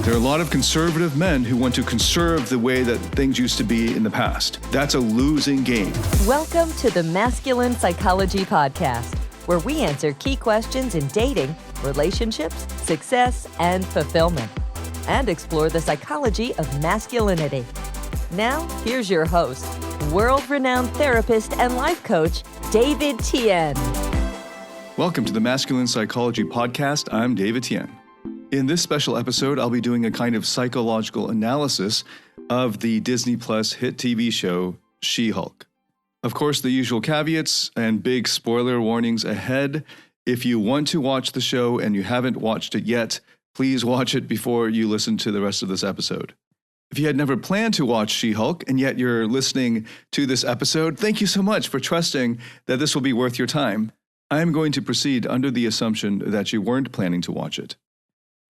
There are a lot of conservative men who want to conserve the way that things used to be in the past. That's a losing game. Welcome to the Masculine Psychology Podcast, where we answer key questions in dating, relationships, success, and fulfillment, and explore the psychology of masculinity. Now, here's your host, world-renowned therapist and life coach, David Tian. Welcome to the Masculine Psychology Podcast. I'm David Tian. In this special episode, I'll be doing a kind of psychological analysis of the Disney Plus hit TV show, She-Hulk. Of course, the usual caveats and big spoiler warnings ahead. If you want to watch the show and you haven't watched it yet, please watch it before you listen to the rest of this episode. If you had never planned to watch She-Hulk and yet you're listening to this episode, thank you so much for trusting that this will be worth your time. I am going to proceed under the assumption that you weren't planning to watch it,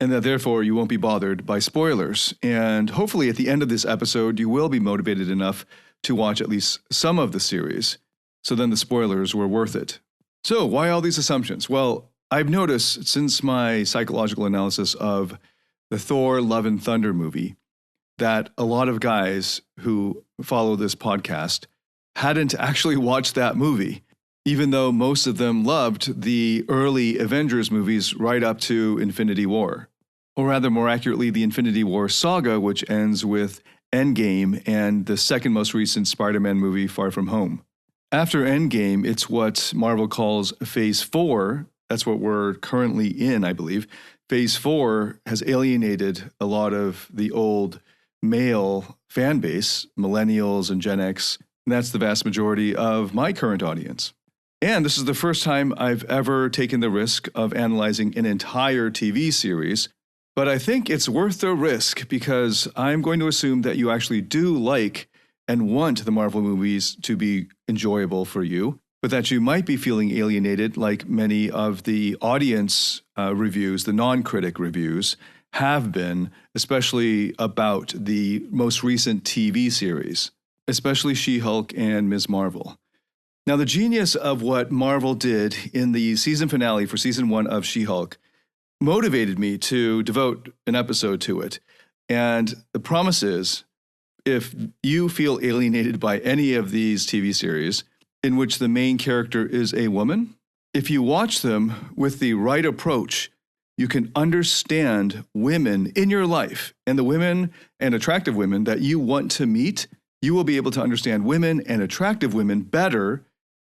and that therefore you won't be bothered by spoilers. And hopefully at the end of this episode, you will be motivated enough to watch at least some of the series, so then the spoilers were worth it. So why all these assumptions? Well, I've noticed since my psychological analysis of the Thor Love and Thunder movie that a lot of guys who follow this podcast hadn't actually watched that movie, even though most of them loved the early Avengers movies right up to Infinity War. Or rather, more accurately, the Infinity War saga, which ends with Endgame and the second most recent Spider-Man movie, Far From Home. After Endgame, it's what Marvel calls Phase 4. That's what we're currently in, I believe. Phase 4 has alienated a lot of the old male fan base, millennials and Gen X. And that's the vast majority of my current audience. And this is the first time I've ever taken the risk of analyzing an entire TV series. But I think it's worth the risk because I'm going to assume that you actually do like and want the Marvel movies to be enjoyable for you, but that you might be feeling alienated like many of the audience reviews, the non-critic reviews, have been, especially about the most recent TV series, especially She-Hulk and Ms. Marvel. Now, the genius of what Marvel did in the season finale for season 1 of She-Hulk motivated me to devote an episode to it. And the promise is, if you feel alienated by any of these TV series in which the main character is a woman, if you watch them with the right approach, you can understand women in your life and the women and attractive women that you want to meet. You will be able to understand women and attractive women better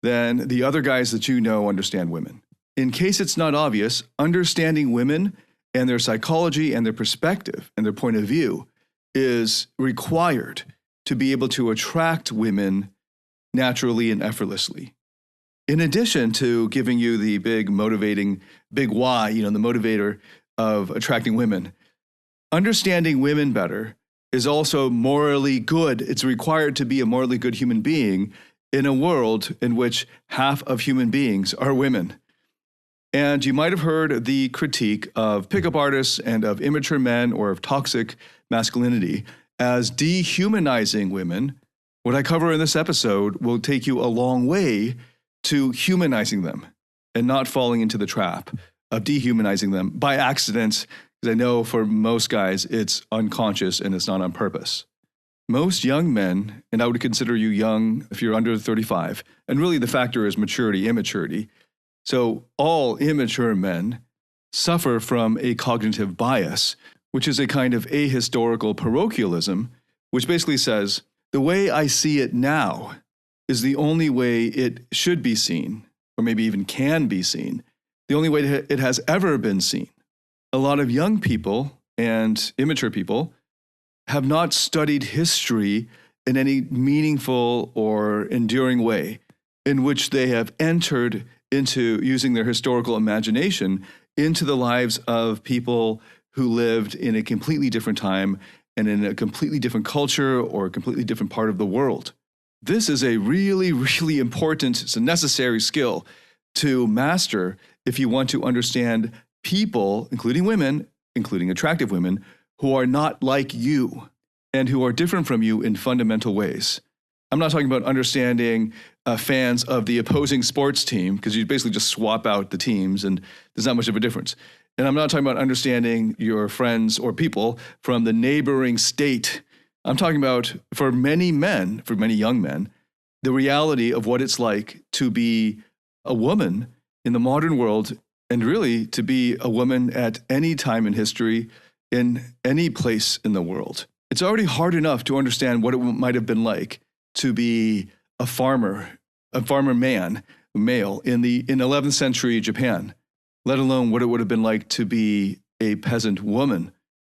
than the other guys that you know understand women. In case it's not obvious, understanding women and their psychology and their perspective and their point of view is required to be able to attract women naturally and effortlessly. In addition to giving you the big motivating, big why, the motivator of attracting women, understanding women better is also morally good. It's required to be a morally good human being in a world in which half of human beings are women. And you might have heard the critique of pickup artists and of immature men or of toxic masculinity as dehumanizing women. What I cover in this episode will take you a long way to humanizing them and not falling into the trap of dehumanizing them by accident, because I know for most guys it's unconscious and it's not on purpose. Most young men, and I would consider you young if you're under 35, and really the factor is maturity, immaturity. So all immature men suffer from a cognitive bias, which is a kind of ahistorical parochialism, which basically says, the way I see it now is the only way it should be seen, or maybe even can be seen, the only way it has ever been seen. A lot of young people and immature people have not studied history in any meaningful or enduring way, in which they have entered into using their historical imagination into the lives of people who lived in a completely different time and in a completely different culture or a completely different part of the world. This is a really, really important, it's a necessary skill to master if you want to understand people, including women, including attractive women, who are not like you and who are different from you in fundamental ways. I'm not talking about understanding fans of the opposing sports team, because you basically just swap out the teams and there's not much of a difference. And I'm not talking about understanding your friends or people from the neighboring state. I'm talking about, for many men, for many young men, the reality of what it's like to be a woman in the modern world, and really to be a woman at any time in history, in any place in the world. It's already hard enough to understand what it might have been like to be a farmer man, male, in 11th century Japan, let alone what it would have been like to be a peasant woman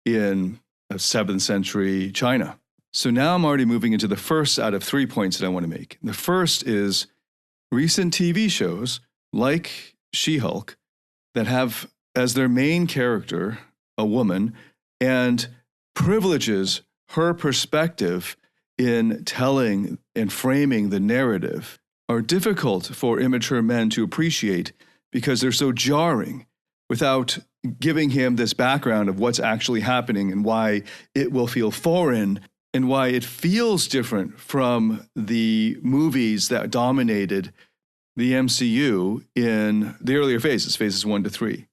in 7th century China. So now I'm already moving into the first out of 3 points that I want to make. The first is recent TV shows like She-Hulk that have as their main character a woman and privileges her perspective in telling and framing the narrative are difficult for immature men to appreciate because they're so jarring without giving him this background of what's actually happening and why it will feel foreign and why it feels different from the movies that dominated the MCU in the earlier phases 1 to 3.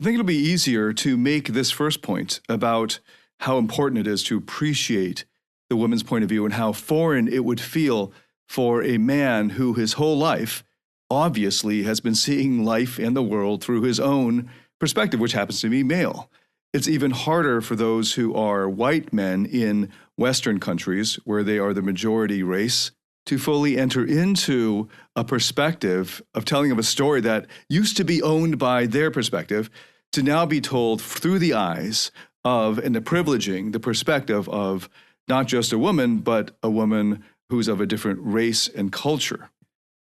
I think it'll be easier to make this first point about how important it is to appreciate the woman's point of view and how foreign it would feel for a man who his whole life obviously has been seeing life and the world through his own perspective, which happens to be male. It's even harder for those who are white men in Western countries, where they are the majority race, to fully enter into a perspective of telling of a story that used to be owned by their perspective to now be told through the eyes of, and the privileging, the perspective of not just a woman, but a woman who's of a different race and culture.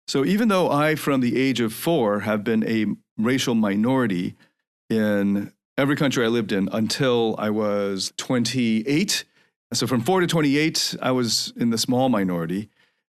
So even though I, from the age of 4, have been a racial minority in every country I lived in until I was 28, so from 4 to 28, I was in the small minority,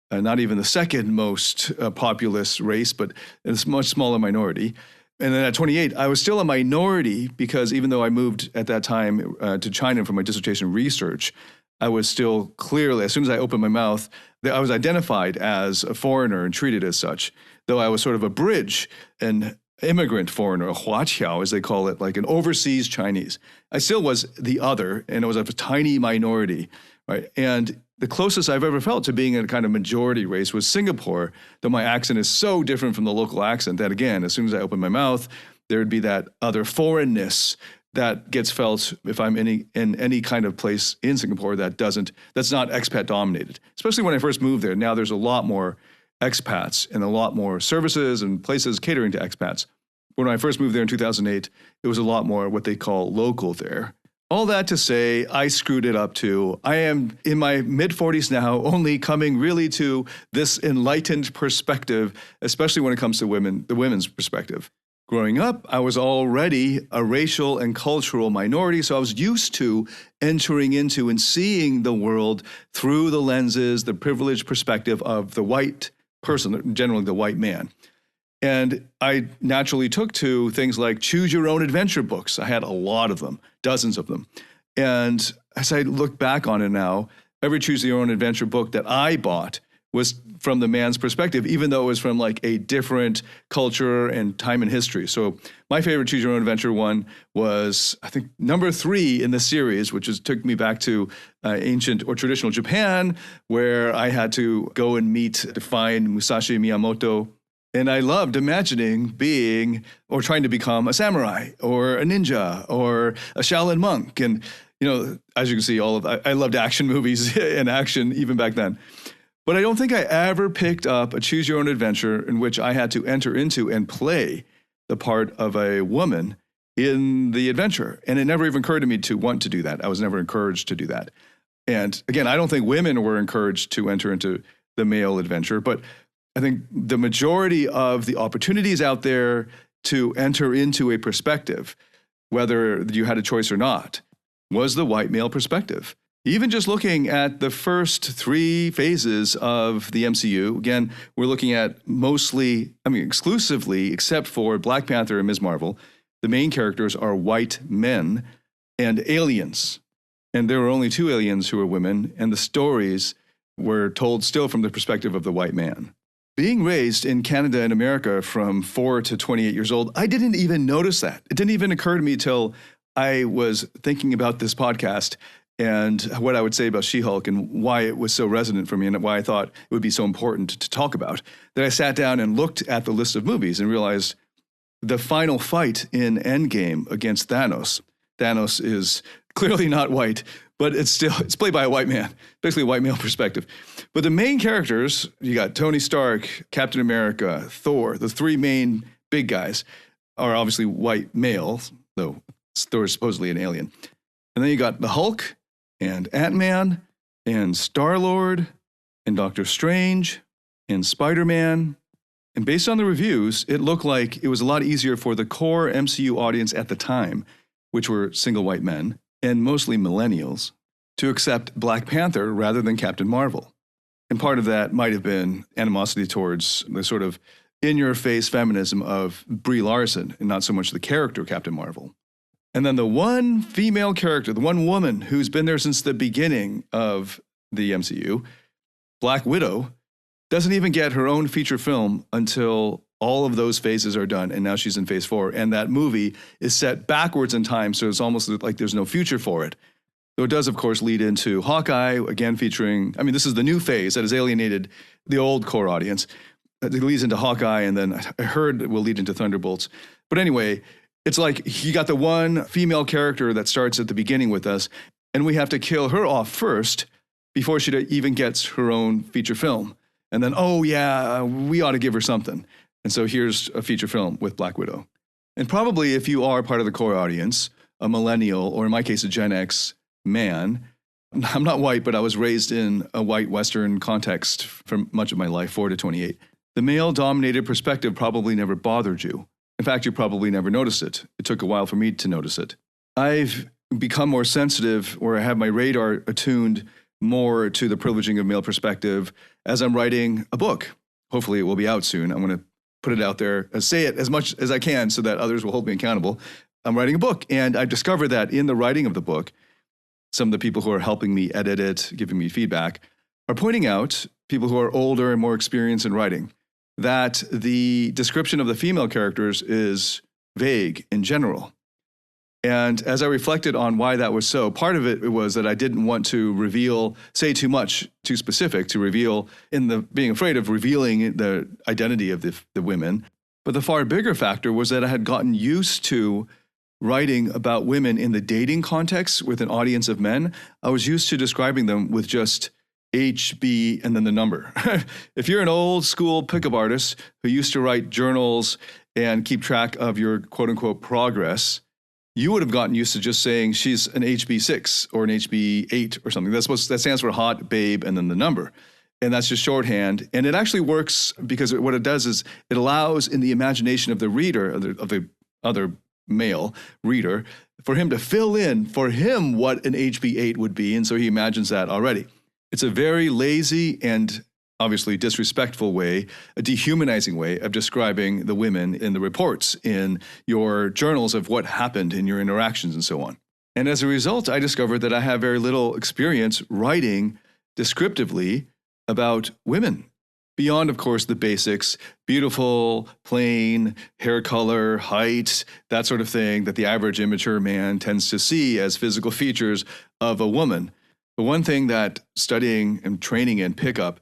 not even the second most populous race, but a much smaller minority. And then at 28, I was still a minority because even though I moved at that time to China for my dissertation research, I was still clearly, as soon as I opened my mouth, I was identified as a foreigner and treated as such, though I was sort of a bridge, an immigrant foreigner, a huaqiao, as they call it, like an overseas Chinese. I still was the other, and I was a tiny minority, right? And the closest I've ever felt to being a kind of majority race was Singapore, though my accent is so different from the local accent that, again, as soon as I opened my mouth, there would be that other foreignness that gets felt if I'm in any kind of place in Singapore that's not expat dominated, especially when I first moved there. Now there's a lot more expats and a lot more services and places catering to expats. When I first moved there in 2008, it was a lot more what they call local there. All that to say, I screwed it up too. I am in my mid-40s now, only coming really to this enlightened perspective, especially when it comes to the women's perspective. Growing up, I was already a racial and cultural minority, so I was used to entering into and seeing the world through the lenses, the privileged perspective of the white person, generally the white man. And I naturally took to things like choose your own adventure books. I had a lot of them, dozens of them. And as I look back on it now, every choose your own adventure book that I bought was from the man's perspective, even though it was from like a different culture and time in history. So my favorite choose your own adventure one was, I think, number 3 in the series, which took me back to ancient or traditional Japan, where I had to go and find Musashi Miyamoto. And I loved imagining being or trying to become a samurai or a ninja or a Shaolin monk. And, as you can see, I loved action movies and action even back then. But I don't think I ever picked up a choose your own adventure in which I had to enter into and play the part of a woman in the adventure. And it never even occurred to me to want to do that. I was never encouraged to do that. And again, I don't think women were encouraged to enter into the male adventure, but I think the majority of the opportunities out there to enter into a perspective, whether you had a choice or not, was the white male perspective. Even just looking at the first 3 phases of the MCU, again, we're looking at exclusively, except for Black Panther and Ms. Marvel, the main characters are white men and aliens. And there were only 2 aliens who were women, and the stories were told still from the perspective of the white man. Being raised in Canada and America from 4 to 28 years old, I didn't even notice that. It didn't even occur to me till I was thinking about this podcast and what I would say about She-Hulk and why it was so resonant for me and why I thought it would be so important to talk about, that I sat down and looked at the list of movies and realized the final fight in Endgame against Thanos. Thanos is clearly not white, but it's played by a white man, basically a white male perspective. But the main characters, you got Tony Stark, Captain America, Thor, the three main big guys are obviously white males, though Thor is supposedly an alien. And then you got the Hulk and Ant-Man and Star-Lord and Doctor Strange and Spider-Man. And based on the reviews, it looked like it was a lot easier for the core MCU audience at the time, which were single white men and mostly millennials, to accept Black Panther rather than Captain Marvel. And part of that might have been animosity towards the sort of in-your-face feminism of Brie Larson and not so much the character Captain Marvel. And then the one female character, the one woman who's been there since the beginning of the MCU, Black Widow, doesn't even get her own feature film until all of those phases are done, and now she's in phase 4. And that movie is set backwards in time, so it's almost like there's no future for it. Though it does, of course, lead into Hawkeye, again featuring, this is the new phase that has alienated the old core audience. It leads into Hawkeye, and then I heard it will lead into Thunderbolts. But anyway, it's like you got the one female character that starts at the beginning with us, and we have to kill her off first before she even gets her own feature film. And then, we ought to give her something. And so here's a feature film with Black Widow. And probably if you are part of the core audience, a millennial, or in my case, a Gen X man, I'm not white, but I was raised in a white Western context for much of my life, 4 to 28. The male-dominated perspective probably never bothered you. In fact, you probably never noticed it. It took a while for me to notice it. I've become more sensitive, or I have my radar attuned more to the privileging of male perspective as I'm writing a book. Hopefully it will be out soon. I'm going to put it out there and say it as much as I can so that others will hold me accountable. I'm writing a book, and I've discovered that in the writing of the book, some of the people who are helping me edit it, giving me feedback, are pointing out, people who are older and more experienced in writing, that the description of the female characters is vague in general. And as I reflected on why that was so, part of it was that I didn't want to say too much, too specific, to reveal, being afraid of revealing the identity of the women. But the far bigger factor was that I had gotten used to writing about women in the dating context with an audience of men. I was used to describing them with just HB and then the number. If you're an old school pickup artist who used to write journals and keep track of your quote unquote progress, you would have gotten used to just saying she's an HB6 or an HB8 or something. That stands for hot, babe, and then the number. And that's just shorthand. And it actually works because what it does is it allows in the imagination of the reader, of the other male reader, for him to fill in for him what an HB8 would be. And so he imagines that already. It's a very lazy and obviously disrespectful way, a dehumanizing way of describing the women in the reports, in your journals of what happened in your interactions and so on. And as a result, I discovered that I have very little experience writing descriptively about women. Beyond, of course, the basics, beautiful, plain, hair color, height, that sort of thing that the average immature man tends to see as physical features of a woman. But one thing that studying and training in pickup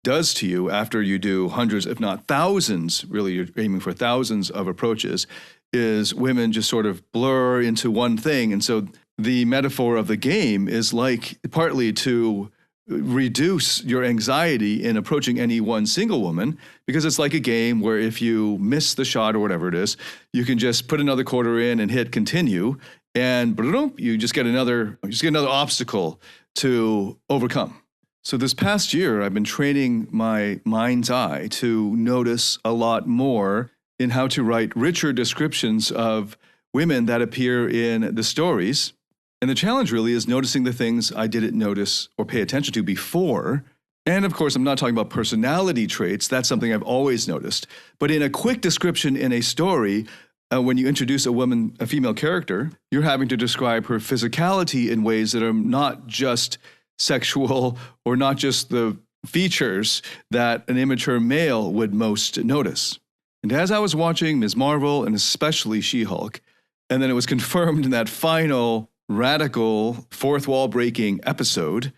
does to you after you do hundreds, if not thousands, really you're aiming for thousands of approaches, is women just sort of blur into one thing. And so the metaphor of the game is like partly to reduce your anxiety in approaching any one single woman, because it's like a game where if you miss the shot or whatever it is, you can just put another quarter in and hit continue, and you just get another obstacle to overcome. So this past year, I've been training my mind's eye to notice a lot more in how to write richer descriptions of women that appear in the stories. And the challenge really is noticing the things I didn't notice or pay attention to before. And of course, I'm not talking about personality traits. That's something I've always noticed. But in a quick description in a story, when you introduce a female character, you're having to describe her physicality in ways that are not just sexual or not just the features that an immature male would most notice. And as I was watching Ms. Marvel and especially She-Hulk, and then it was confirmed in that final radical fourth wall breaking episode,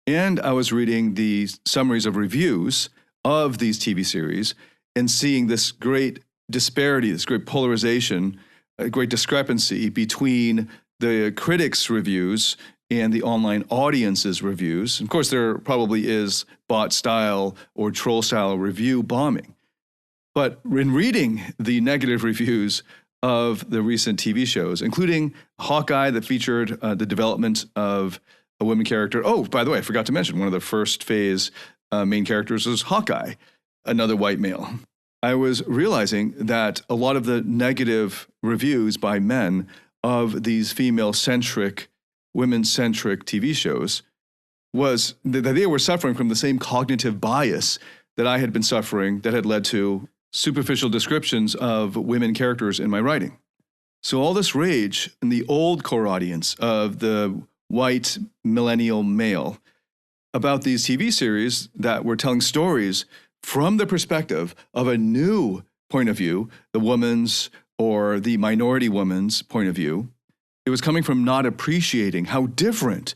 and I was reading the summaries of reviews of these TV series and seeing this great disparity, this great polarization, a great discrepancy between the critics' reviews and the online audience's reviews. Of course, there probably is bot style or troll style review bombing. But in reading the negative reviews of the recent TV shows, including Hawkeye that featured the development of a women character. Oh, by the way, I forgot to mention, one of the first phase main characters was Hawkeye, another white male. I was realizing that a lot of the negative reviews by men of these female-centric, women-centric TV shows was that they were suffering from the same cognitive bias that I had been suffering that had led to superficial descriptions of women characters in my writing. So all this rage in the old core audience of the white millennial male about these TV series that were telling stories from the perspective of a new point of view, the woman's or the minority woman's point of view, it was coming from not appreciating how different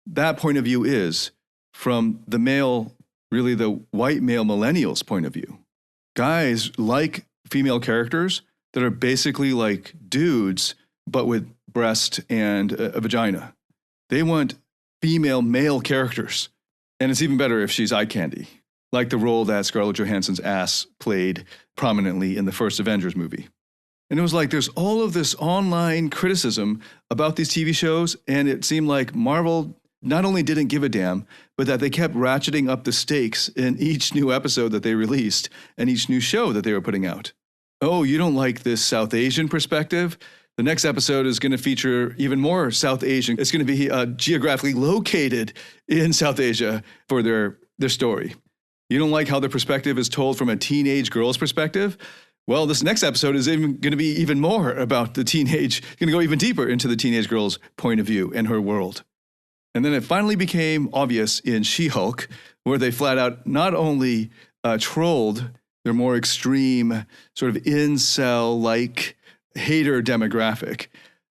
that point of view is from the male, really the white male millennial's point of view. Guys like female characters that are basically like dudes, but with breast and a vagina. They want female male characters. And it's even better if she's eye candy, like the role that Scarlett Johansson's ass played prominently in the first Avengers movie. And it was like there's all of this online criticism about these TV shows, and it seemed like Marvel not only didn't give a damn, but that they kept ratcheting up the stakes in each new episode that they released and each new show that they were putting out. Oh, you don't like this South Asian perspective? The next episode is going to feature even more South Asian. It's going to be geographically located in South Asia for their story. You don't like how the perspective is told from a teenage girl's perspective? Well, this next episode is even going to be even more about the teenage, going to go even deeper into the teenage girl's point of view and her world. And then it finally became obvious in She-Hulk, where they flat out not only trolled their more extreme sort of incel-like hater demographic,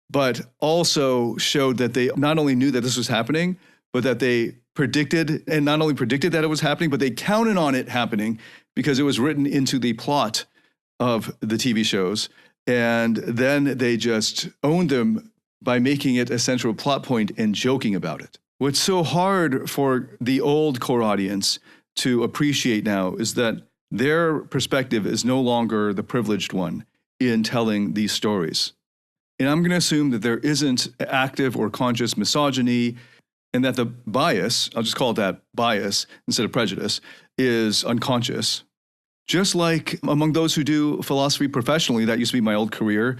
but also showed that they not only knew that this was happening, but that they predicted, and not only predicted that it was happening, but they counted on it happening because it was written into the plot of the TV shows. And then they just owned them by making it a central plot point and joking about it. What's so hard for the old core audience to appreciate now is that their perspective is no longer the privileged one in telling these stories. And I'm going to assume that there isn't active or conscious misogyny, and that the bias, I'll just call it that, bias instead of prejudice, is unconscious. Just like among those who do philosophy professionally, that used to be my old career.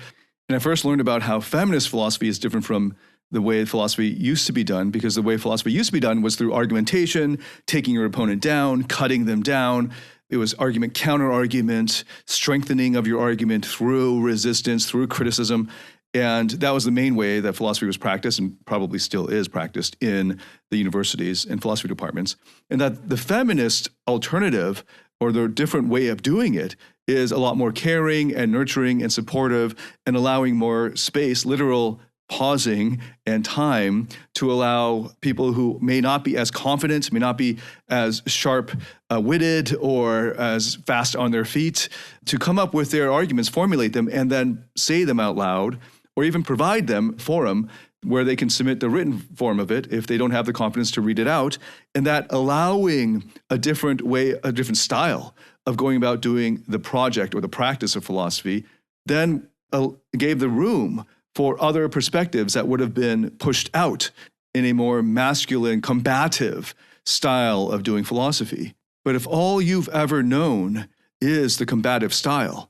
And I first learned about how feminist philosophy is different from the way philosophy used to be done, because the way philosophy used to be done was through argumentation, taking your opponent down, cutting them down. It was argument, counter-argument, strengthening of your argument through resistance, through criticism. And that was the main way that philosophy was practiced, and probably still is practiced in the universities and philosophy departments. And that the feminist alternative, or the different way of doing it, is a lot more caring and nurturing and supportive and allowing more space, literal pausing and time to allow people who may not be as confident, may not be as sharp-witted or as fast on their feet, to come up with their arguments, formulate them, and then say them out loud, or even provide them forum where they can submit the written form of it if they don't have the confidence to read it out. And that allowing a different way, a different style of going about doing the project or the practice of philosophy, then gave the room for other perspectives that would have been pushed out in a more masculine, combative style of doing philosophy. But if all you've ever known is the combative style,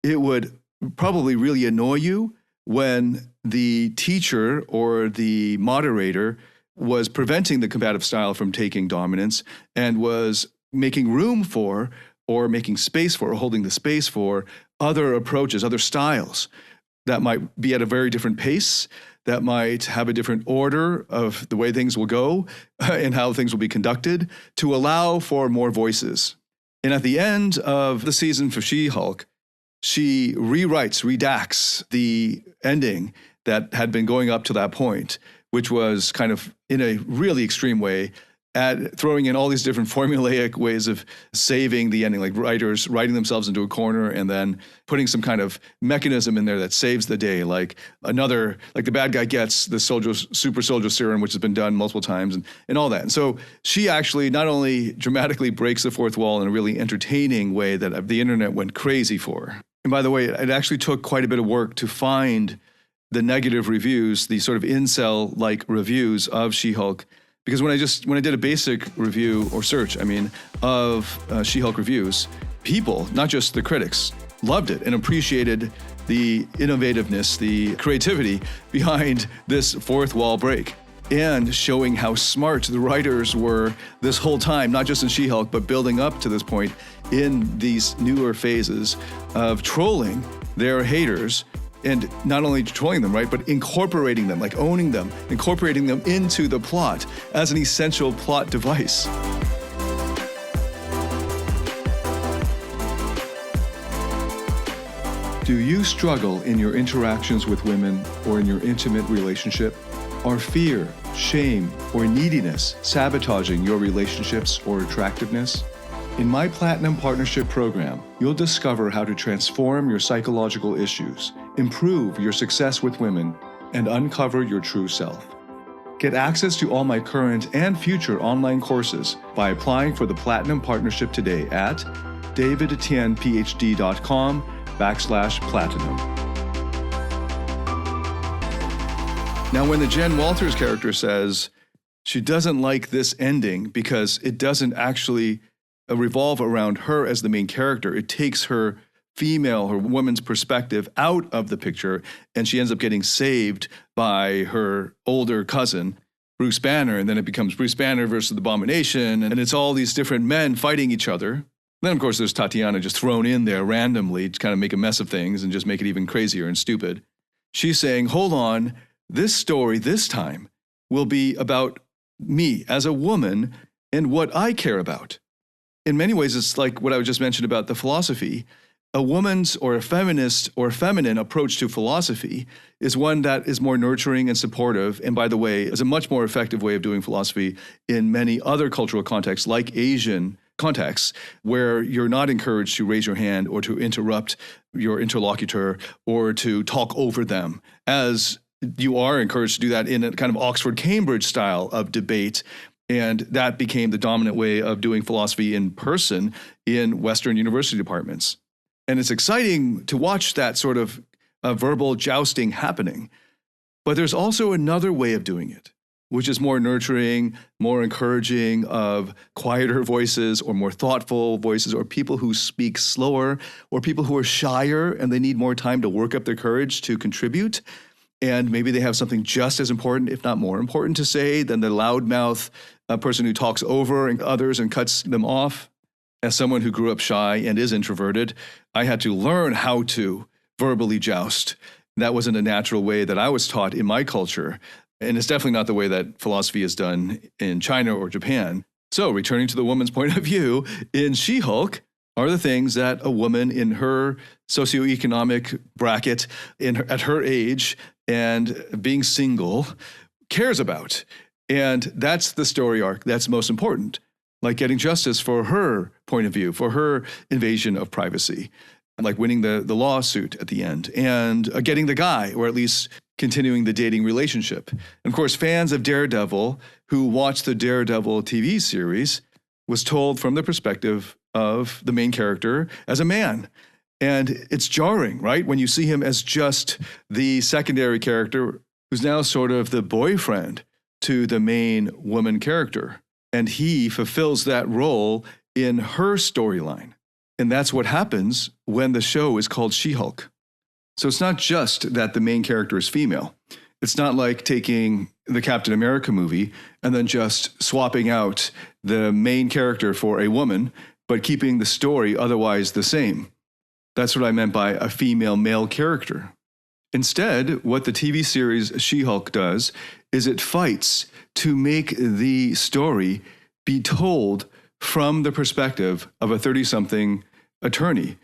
it would probably really annoy you when the teacher or the moderator was preventing the combative style from taking dominance and was making room for, or making space for, or holding the space for other approaches, other styles that might be at a very different pace, that might have a different order of the way things will go and how things will be conducted to allow for more voices. And at the end of the season for She-Hulk, she redacts the ending that had been going up to that point, which was kind of in a really extreme way, throwing in all these different formulaic ways of saving the ending, like writers writing themselves into a corner and then putting some kind of mechanism in there that saves the day, like the bad guy gets the super soldier serum, which has been done multiple times and all that. And so she actually not only dramatically breaks the fourth wall in a really entertaining way that the internet went crazy for. And by the way, it actually took quite a bit of work to find the negative reviews, the sort of incel-like reviews of She-Hulk. Because when I did a basic review or search, of She-Hulk reviews, people, not just the critics, loved it and appreciated the innovativeness, the creativity behind this fourth wall break and showing how smart the writers were this whole time, not just in She-Hulk, but building up to this point in these newer phases of trolling their haters. And not only trolling them, right, but incorporating them, like owning them, incorporating them into the plot as an essential plot device. Do you struggle in your interactions with women or in your intimate relationship? Are fear, shame, or neediness sabotaging your relationships or attractiveness? In my Platinum Partnership Program, you'll discover how to transform your psychological issues, improve your success with women, and uncover your true self. Get access to all my current and future online courses by applying for the Platinum Partnership today at davidtianphd.com/platinum. Now, when the Jen Walters character says she doesn't like this ending because it doesn't actually revolve around her as the main character, it takes her woman's perspective out of the picture, and she ends up getting saved by her older cousin, Bruce Banner, and then it becomes Bruce Banner versus the Abomination, and it's all these different men fighting each other. Then, of course, there's Tatiana just thrown in there randomly to kind of make a mess of things and just make it even crazier and stupid. She's saying, hold on, this story this time will be about me as a woman and what I care about. In many ways, it's like what I just mentioned about the philosophy. A woman's or a feminist or feminine approach to philosophy is one that is more nurturing and supportive, and by the way, is a much more effective way of doing philosophy in many other cultural contexts, like Asian contexts, where you're not encouraged to raise your hand or to interrupt your interlocutor or to talk over them, as you are encouraged to do that in a kind of Oxford-Cambridge style of debate. And that became the dominant way of doing philosophy in person in Western university departments. And it's exciting to watch that sort of verbal jousting happening. But there's also another way of doing it, which is more nurturing, more encouraging of quieter voices or more thoughtful voices, or people who speak slower, or people who are shyer and they need more time to work up their courage to contribute. And maybe they have something just as important, if not more important, to say than the loudmouth person who talks over others and cuts them off. As someone who grew up shy and is introverted, I had to learn how to verbally joust. That wasn't a natural way that I was taught in my culture. And it's definitely not the way that philosophy is done in China or Japan. So returning to the woman's point of view, in She-Hulk are the things that a woman in her socioeconomic bracket, at her age and being single, cares about. And that's the story arc that's most important, like getting justice for her point of view, for her invasion of privacy, like winning the lawsuit at the end, and getting the guy, or at least continuing the dating relationship. And of course, fans of Daredevil who watched the Daredevil TV series was told from the perspective of the main character as a man. And it's jarring, right? When you see him as just the secondary character who's now sort of the boyfriend to the main woman character. And he fulfills that role in her storyline. And that's what happens when the show is called She-Hulk. So it's not just that the main character is female. It's not like taking the Captain America movie and then just swapping out the main character for a woman, but keeping the story otherwise the same. That's what I meant by a female-male character. Instead, what the TV series She-Hulk does is it fights to make the story be told from the perspective of a 30-something attorney,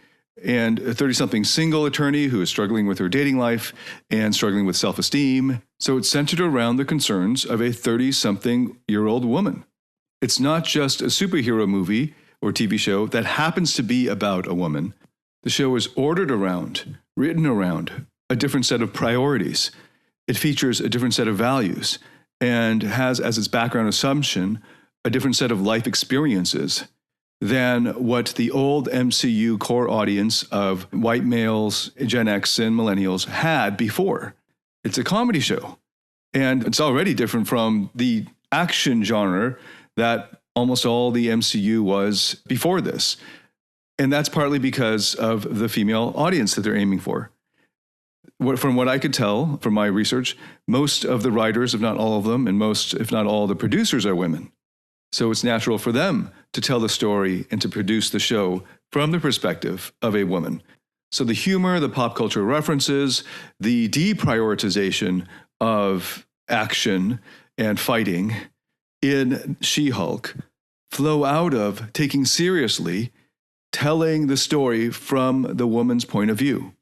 and a 30-something single attorney who is struggling with her dating life and struggling with self-esteem. So it's centered around the concerns of a 30-something-year-old woman. It's not just a superhero movie or TV show that happens to be about a woman. The show is ordered around, written around a different set of priorities. It features a different set of values and has as its background assumption a different set of life experiences than what the old MCU core audience of white males, Gen X, and millennials had before. It's a comedy show, and it's already different from the action genre that almost all the MCU was before this. And that's partly because of the female audience that they're aiming for. From what I could tell from my research, most of the writers, if not all of them, and most, if not all, the producers are women. So it's natural for them to tell the story and to produce the show from the perspective of a woman. So the humor, the pop culture references, the deprioritization of action and fighting in She-Hulk flow out of taking seriously telling the story from the woman's point of view.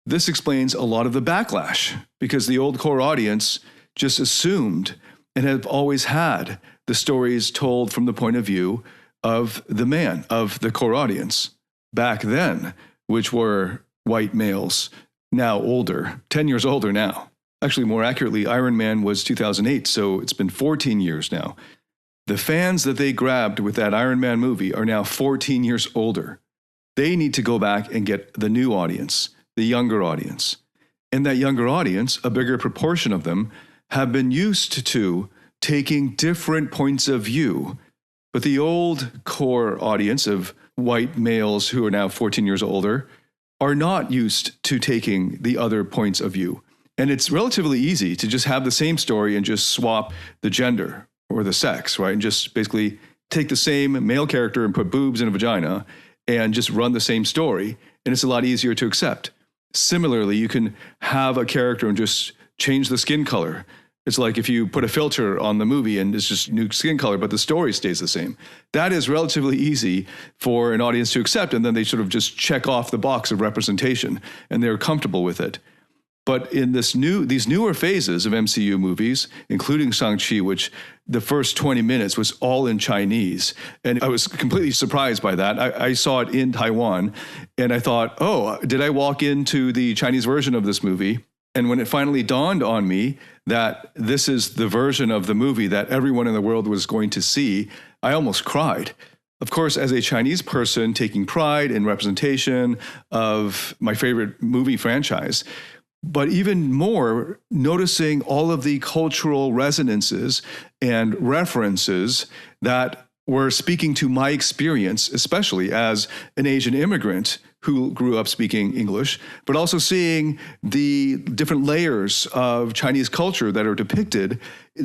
This explains a lot of the backlash because the old core audience just assumed and have always had the stories told from the point of view of the man, of the core audience back then, which were white males, now older, 10 years older now. Actually, more accurately, Iron Man was 2008, so it's been 14 years now. The fans that they grabbed with that Iron Man movie are now 14 years older. They need to go back and get the new audience, the younger audience. And that younger audience, a bigger proportion of them, have been used to taking different points of view. But the old core audience of white males who are now 14 years older are not used to taking the other points of view. And it's relatively easy to just have the same story and just swap the gender or the sex, right? And just basically take the same male character and put boobs in a vagina and just run the same story. And it's a lot easier to accept. Similarly, you can have a character and just change the skin color. It's like if you put a filter on the movie and it's just new skin color, but the story stays the same. That is relatively easy for an audience to accept, and then they sort of just check off the box of representation, and they're comfortable with it. But in these newer phases of MCU movies, including Shang-Chi, which the first 20 minutes was all in Chinese, and I was completely surprised by that. I saw it in Taiwan, and I thought, oh, did I walk into the Chinese version of this movie? And when it finally dawned on me that this is the version of the movie that everyone in the world was going to see, I almost cried. Of course, as a Chinese person taking pride in representation of my favorite movie franchise, but even more noticing all of the cultural resonances and references that were speaking to my experience, especially as an Asian immigrant who grew up speaking English, but also seeing the different layers of Chinese culture that were depicted in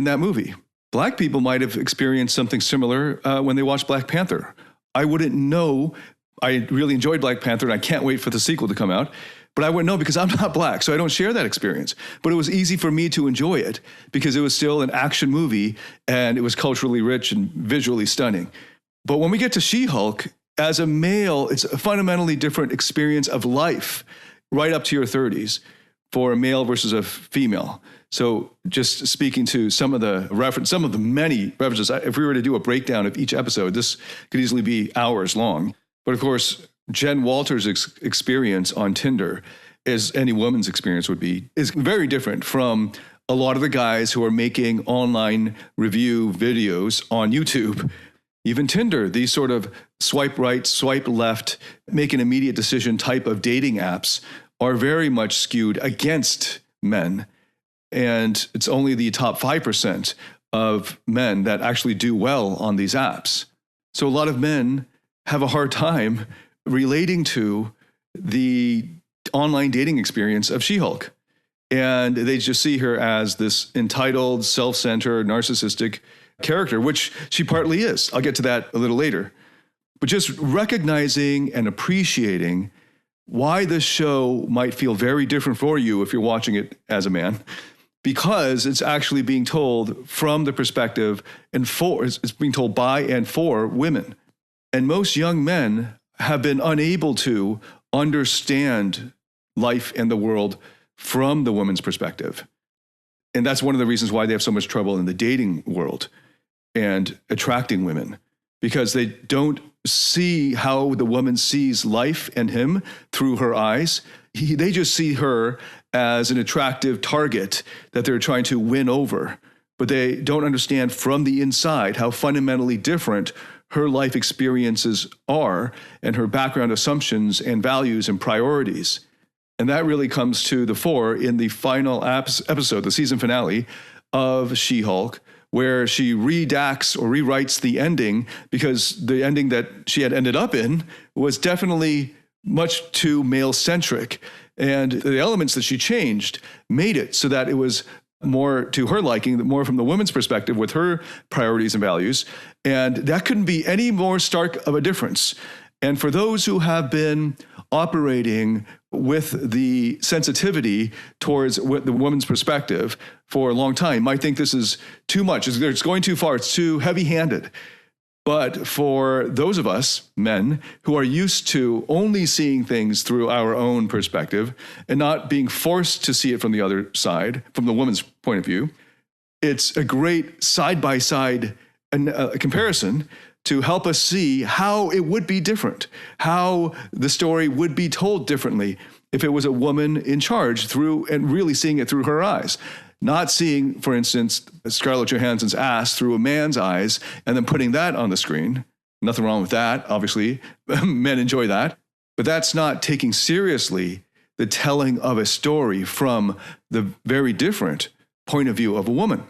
that movie. Black people might have experienced something similar when they watched Black Panther. I wouldn't know. I really enjoyed Black Panther, and I can't wait for the sequel to come out. But I wouldn't know because I'm not Black, so I don't share that experience. But it was easy for me to enjoy it because it was still an action movie, and it was culturally rich and visually stunning. But when we get to She-Hulk, as a male, it's a fundamentally different experience of life right up to your 30s for a male versus a female. So just speaking to some of the many references, if we were to do a breakdown of each episode, this could easily be hours long. But of course, Jen Walters' experience on Tinder, as any woman's experience would be, is very different from a lot of the guys who are making online review videos on YouTube. Even Tinder, these sort of swipe right, swipe left, make an immediate decision type of dating apps are very much skewed against men. And it's only the top 5% of men that actually do well on these apps. So a lot of men have a hard time relating to the online dating experience of She-Hulk. And they just see her as this entitled, self-centered, narcissistic character, which she partly is. I'll get to that a little later. But just recognizing and appreciating why this show might feel very different for you if you're watching it as a man, because it's actually being told from the perspective it's being told by and for women. And most young men have been unable to understand life and the world from the woman's perspective. And that's one of the reasons why they have so much trouble in the dating world and attracting women, because they don't see how the woman sees life and him through her eyes. They just see her as an attractive target that they're trying to win over, but they don't understand from the inside how fundamentally different her life experiences are and her background assumptions and values and priorities. And that really comes to the fore in the final episode, the season finale of She-Hulk, where she redacts or rewrites the ending because the ending that she had ended up in was definitely much too male-centric. And the elements that she changed made it so that it was more to her liking, more from the woman's perspective with her priorities and values. And that couldn't be any more stark of a difference. And for those who have been operating with the sensitivity towards the woman's perspective for a long time might think this is too much. It's going too far. It's too heavy-handed. But for those of us, men, who are used to only seeing things through our own perspective and not being forced to see it from the other side, from the woman's point of view, it's a great side-by-side comparison to help us see how it would be different, how the story would be told differently if it was a woman in charge and really seeing it through her eyes. Not seeing, for instance, Scarlett Johansson's ass through a man's eyes and then putting that on the screen. Nothing wrong with that, obviously. Men enjoy that. But that's not taking seriously the telling of a story from the very different point of view of a woman.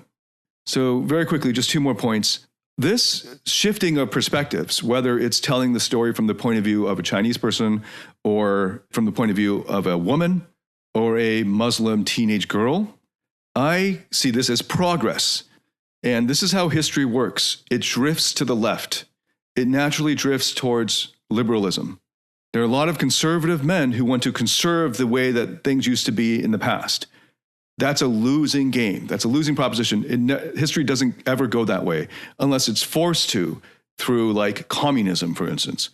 So very quickly, just two more points. This shifting of perspectives, whether it's telling the story from the point of view of a Chinese person or from the point of view of a woman or a Muslim teenage girl, I see this as progress. And this is how history works. It drifts to the left. It naturally drifts towards liberalism. There are a lot of conservative men who want to conserve the way that things used to be in the past. That's a losing game. That's a losing proposition. History doesn't ever go that way unless it's forced to through like communism, for instance.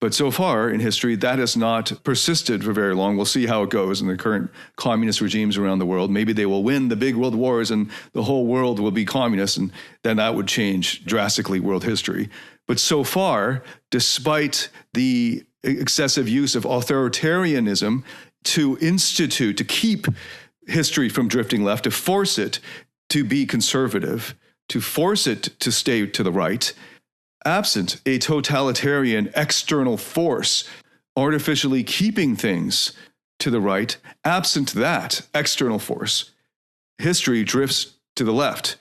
But so far in history, that has not persisted for very long. We'll see how it goes in the current communist regimes around the world. Maybe they will win the big world wars and the whole world will be communist, and then that would change drastically world history. But so far, despite the excessive use of authoritarianism to keep history from drifting left, to force it to be conservative, to force it to stay to the right, absent a totalitarian external force artificially keeping things to the right, absent that external force, history drifts to the left.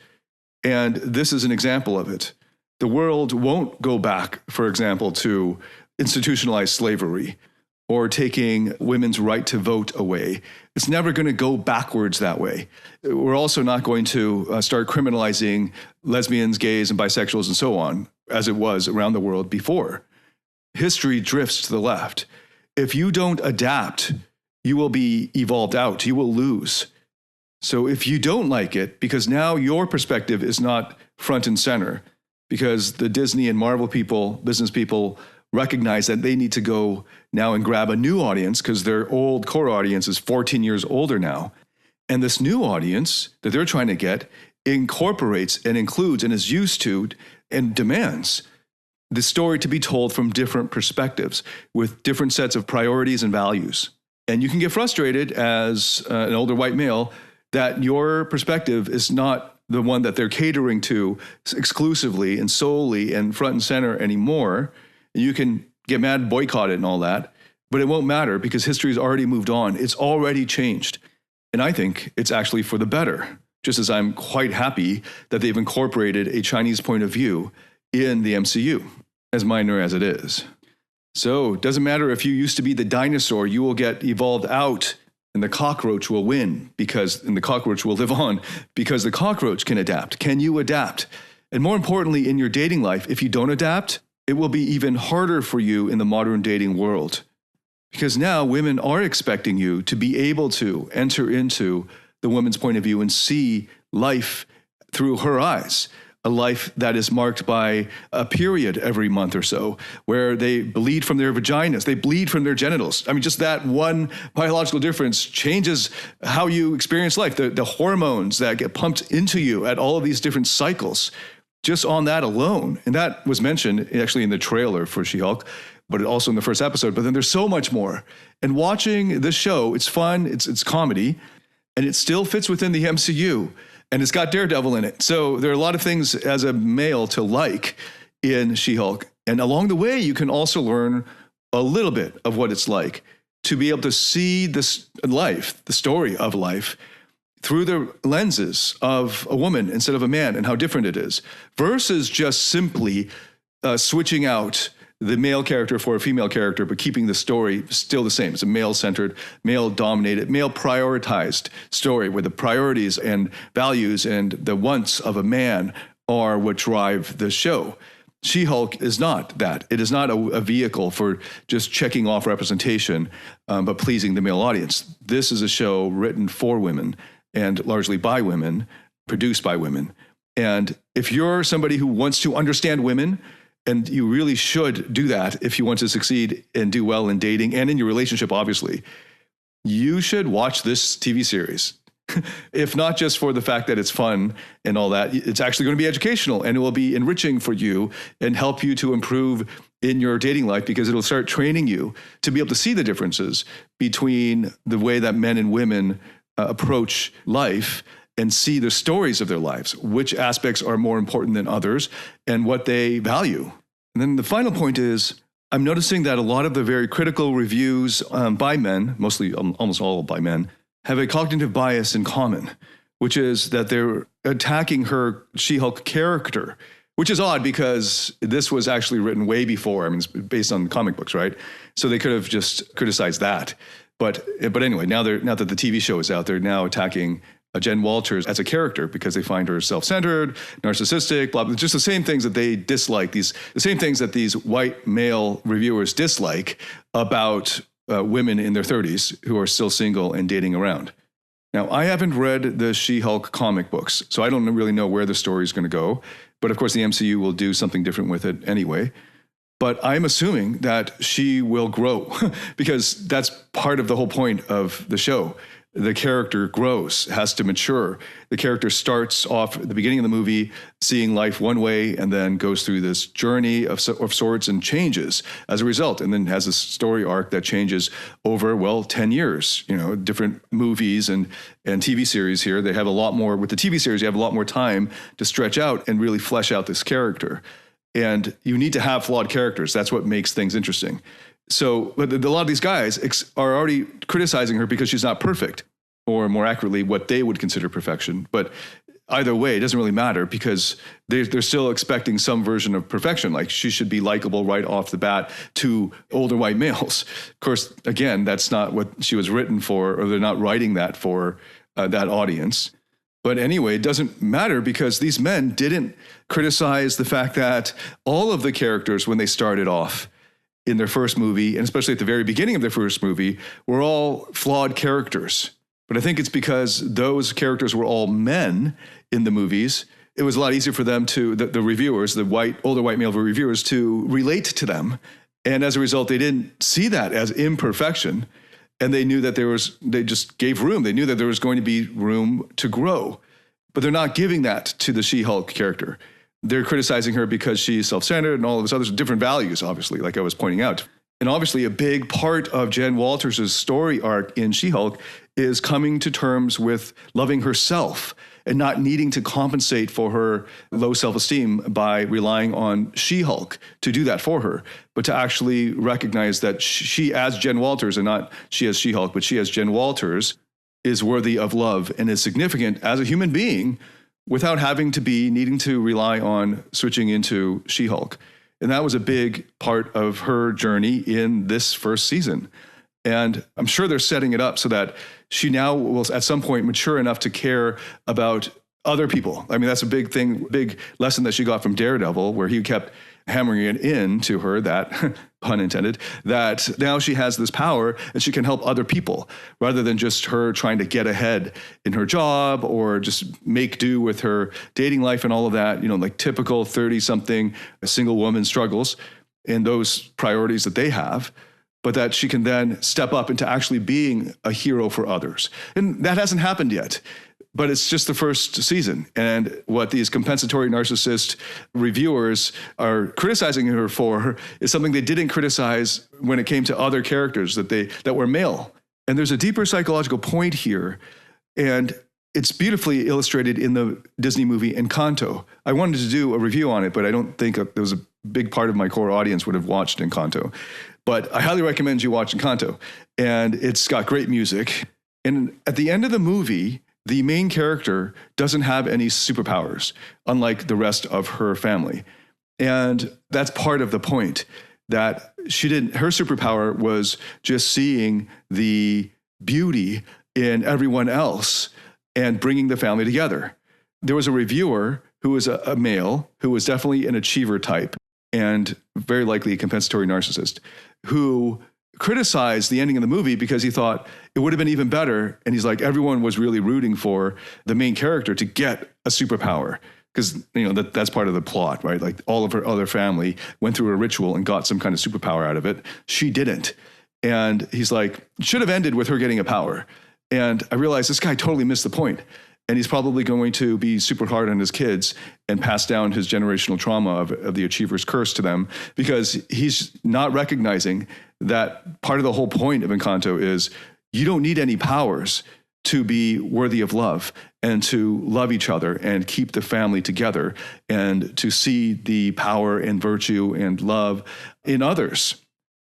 And this is an example of it. The world won't go back, for example, to institutionalized slavery or taking women's right to vote away. It's never going to go backwards that way. We're also not going to start criminalizing lesbians, gays, and bisexuals and so on, as it was around the world before. History drifts to the left. If you don't adapt, you will be evolved out. You will lose. So if you don't like it, because now your perspective is not front and center, because the Disney and Marvel people, business people, recognize that they need to go now and grab a new audience because their old core audience is 14 years older now. And this new audience that they're trying to get incorporates and includes and is used to and demands the story to be told from different perspectives with different sets of priorities and values. And you can get frustrated as an older white male that your perspective is not the one that they're catering to exclusively and solely and front and center anymore. You can get mad, boycott it and all that, but it won't matter because history has already moved on. It's already changed. And I think it's actually for the better, just as I'm quite happy that they've incorporated a Chinese point of view in the MCU, as minor as it is. So it doesn't matter if you used to be the dinosaur, you will get evolved out and the cockroach will win and the cockroach will live on because the cockroach can adapt. Can you adapt? And more importantly, in your dating life, if you don't adapt, it will be even harder for you in the modern dating world Because now women are expecting you to be able to enter into the woman's point of view and see life through her eyes. A life that is marked by a period every month or so, where they bleed from their vaginas, they bleed from their genitals. I mean, just that one biological difference changes how you experience life. The hormones that get pumped into you at all of these different cycles, just on that alone. And that was mentioned actually in the trailer for She-Hulk, but also in the first episode. But then there's so much more. And watching this show, it's fun, it's comedy, and it still fits within the MCU. And it's got Daredevil in it. So there are a lot of things as a male to like in She-Hulk. And along the way, you can also learn a little bit of what it's like to be able to see this life, the story of life, through the lenses of a woman instead of a man and how different it is, versus just simply switching out the male character for a female character, but keeping the story still the same. It's a male-centered, male-dominated, male-prioritized story where the priorities and values and the wants of a man are what drive the show. She-Hulk is not that. It is not a vehicle for just checking off representation, but pleasing the male audience. This is a show written for women and largely by women, produced by women. And if you're somebody who wants to understand women, and you really should do that if you want to succeed and do well in dating and in your relationship, obviously, you should watch this TV series. If not just for the fact that it's fun and all that, it's actually going to be educational and it will be enriching for you and help you to improve in your dating life, because it'll start training you to be able to see the differences between the way that men and women approach life and see the stories of their lives, which aspects are more important than others, and what they value. And then the final point is, I'm noticing that a lot of the very critical reviews by men, mostly almost all by men, have a cognitive bias in common, which is that they're attacking her She-Hulk character, which is odd because this was actually written way before. I mean, it's based on comic books, right? So they could have just criticized that. But anyway, now that the TV show is out, they're now attacking Jen Walters as a character because they find her self-centered, narcissistic, blah, blah, just the same things that they dislike, the same things that these white male reviewers dislike about women in their 30s who are still single and dating around. Now, I haven't read the She-Hulk comic books, so I don't really know where the story is going to go. But of course, the MCU will do something different with it anyway. But I'm assuming that she will grow because that's part of the whole point of the show. The character grows, has to mature. The character starts off at the beginning of the movie seeing life one way and then goes through this journey of sorts and changes as a result, and then has a story arc that changes over, 10 years. You know, different movies and TV series here, they have a lot more. With the TV series, you have a lot more time to stretch out and really flesh out this character. And you need to have flawed characters. That's what makes things interesting. So, but a lot of these guys are already criticizing her because she's not perfect, or more accurately, what they would consider perfection. But either way, it doesn't really matter because they're still expecting some version of perfection. Like she should be likable right off the bat to older white males. Of course, again, that's not what she was written for, or they're not writing that for that audience. But anyway, it doesn't matter because these men didn't criticize the fact that all of the characters, when they started off in their first movie, and especially at the very beginning of their first movie, were all flawed characters. But I think it's because those characters were all men in the movies. It was a lot easier for them the reviewers, older white male reviewers, to relate to them. And as a result, they didn't see that as imperfection. And they knew that they just gave room. They knew that there was going to be room to grow. But they're not giving that to the She-Hulk character. They're criticizing her because she's self-centered and all of this other different values, obviously, like I was pointing out. And obviously a big part of Jen Walters' story arc in She-Hulk is coming to terms with loving herself and not needing to compensate for her low self-esteem by relying on She-Hulk to do that for her, but to actually recognize that she as Jen Walters, and not she as She-Hulk, but she as Jen Walters, is worthy of love and is significant as a human being without having to be needing to rely on switching into She-Hulk. And that was a big part of her journey in this first season. And I'm sure they're setting it up so that she now will at some point mature enough to care about other people. I mean, that's a big thing, big lesson that she got from Daredevil, where he kept hammering it in to her, that, pun intended, that now she has this power and she can help other people rather than just her trying to get ahead in her job or just make do with her dating life and all of that, like typical 30-something single woman struggles and those priorities that they have, but that she can then step up into actually being a hero for others. And that hasn't happened yet. But it's just the first season. And what these compensatory narcissist reviewers are criticizing her for is something they didn't criticize when it came to other characters that were male. And there's a deeper psychological point here. And it's beautifully illustrated in the Disney movie Encanto. I wanted to do a review on it, but I don't think there was a big part of my core audience would have watched Encanto. But I highly recommend you watch Encanto. And it's got great music. And at the end of the movie, the main character doesn't have any superpowers, unlike the rest of her family. And that's part of the point, that her superpower was just seeing the beauty in everyone else and bringing the family together. There was a reviewer who was a male, who was definitely an achiever type and very likely a compensatory narcissist, who criticized the ending of the movie because he thought it would have been even better. And he's like, everyone was really rooting for the main character to get a superpower because, that's part of the plot, right? Like all of her other family went through a ritual and got some kind of superpower out of it. She didn't. And he's like, it should have ended with her getting a power. And I realized this guy totally missed the point. And he's probably going to be super hard on his kids and pass down his generational trauma of the achiever's curse to them, because he's not recognizing that part of the whole point of Encanto is you don't need any powers to be worthy of love and to love each other and keep the family together and to see the power and virtue and love in others.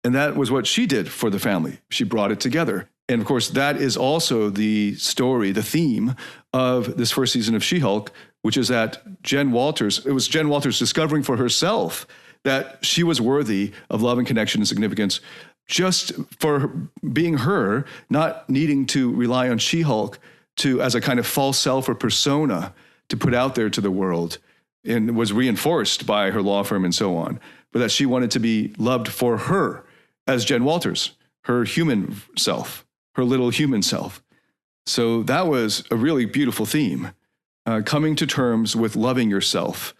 And that was what she did for the family. She brought it together. And of course, that is also the story, the theme of this first season of She-Hulk, which is that it was Jen Walters discovering for herself that she was worthy of love and connection and significance just for being her, not needing to rely on She-Hulk as a kind of false self or persona to put out there to the world, and was reinforced by her law firm and so on, but that she wanted to be loved for her as Jen Walters, her human self, her little human self. So that was a really beautiful theme, coming to terms with loving yourself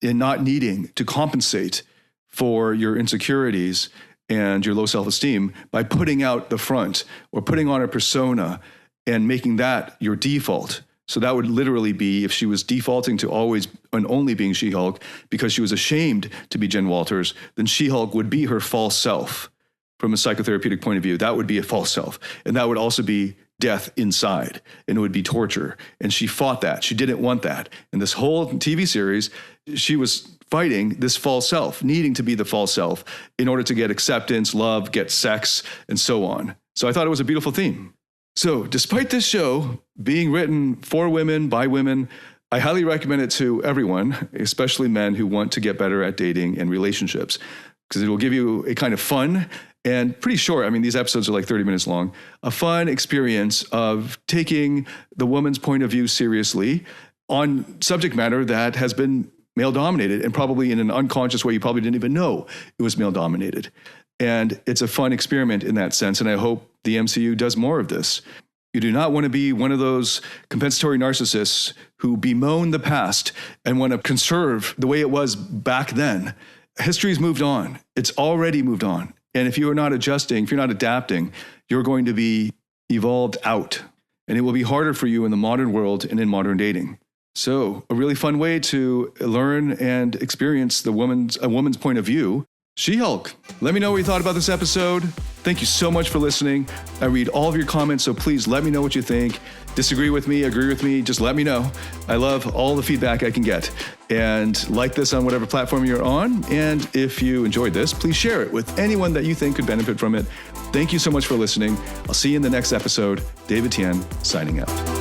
and not needing to compensate for your insecurities and your low self-esteem by putting out the front or putting on a persona and making that your default. So that would literally be if she was defaulting to always and only being She-Hulk because she was ashamed to be Jen Walters, then She-Hulk would be her false self. From a psychotherapeutic point of view, that would be a false self. And that would also be death inside, and it would be torture. And she fought that. She didn't want that. In this whole TV series, she was fighting this false self, needing to be the false self in order to get acceptance, love, get sex, and so on. So I thought it was a beautiful theme. So despite this show being written for women, by women, I highly recommend it to everyone, especially men who want to get better at dating and relationships, because it will give you a kind of fun and pretty short. I mean, these episodes are like 30 minutes long, a fun experience of taking the woman's point of view seriously on subject matter that has been male dominated, and probably in an unconscious way, you probably didn't even know it was male dominated. And it's a fun experiment in that sense. And I hope the MCU does more of this. You do not want to be one of those compensatory narcissists who bemoan the past and want to conserve the way it was back then. History's moved on. It's already moved on. And if you are not adjusting, if you're not adapting, you're going to be evolved out. And it will be harder for you in the modern world and in modern dating. So a really fun way to learn and experience a woman's point of view. She-Hulk. Let me know what you thought about this episode. Thank you so much for listening. I read all of your comments, so please let me know what you think. Disagree with me, agree with me, just let me know. I love all the feedback I can get. And like this on whatever platform you're on. And if you enjoyed this, please share it with anyone that you think could benefit from it. Thank you so much for listening. I'll see you in the next episode. David Tian, signing out.